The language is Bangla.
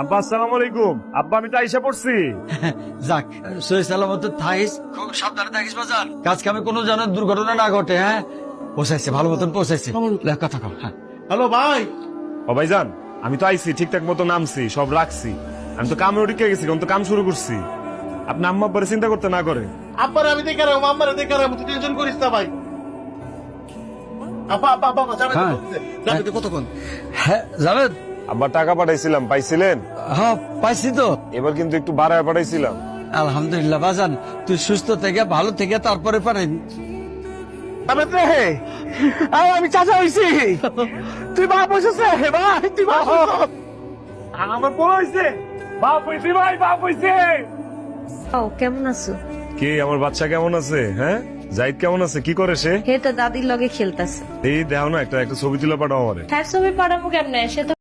আব্বা আসসালামু আলাইকুম। আব্বা আমি তো আইসা পড়ছি। যাক, সহি সালামত থাইস, খুব সাবধানে থাকিস বাজার। কাজ কামে কোনো যেন দুর্ঘটনা না ঘটে। হ্যাঁ, পৌঁছাইছে, ভালো মতন পৌঁছাইছে। কথা কও। হ্যাঁ, হ্যালো ভাই। ও ভাইজান, আমি তো আইছি ঠিকঠাক মতো নামছি, সব রাখছি। আমি তো কামে উঠে গেছি, আমি তো কাম শুরু করছি। আপনি আম্মা আব্বারে চিন্তা করতে না করে। আব্বারে আমি দেখে রাখবো, আম্মারে দেখে রাখবো, তুই টেনশন করিস না ভাই। আব্বা আব্বা আব্বা যাবে হ্যাঁ। যাবে কতক্ষণ? হ্যাঁ জাভেদ। আব্বা টাকা পাঠাইছিলাম, পাইছিলেন? হ্যাঁ, পাইছি তো। এবার কিন্তু একটু বাড়ায় পাঠাইছিলাম। আলহামদুলিল্লাহ বাজান, তুই সুস্থ থেকে ভালো থেকে তারপরে পারেন। আমি চাচা হইছি। তুই বাপ হইছিস রে ভাই, তুই বাপ হইছিস। আমার বড় হইছে, বাপ হইছে ভাই, বাপ হইছে। ও কেমন আছো? কে আমার বাচ্চা কেমন আছে? হ্যাঁ, জাহিদ কেমন আছে? কি করে সে? হে তো দাদির লগে খেলতেছে। এই দেও না, একটা ছবি তুলে পাঠাও আমারে। হ্যাঁ ছবি পাঠাবো কেমনে? সে তো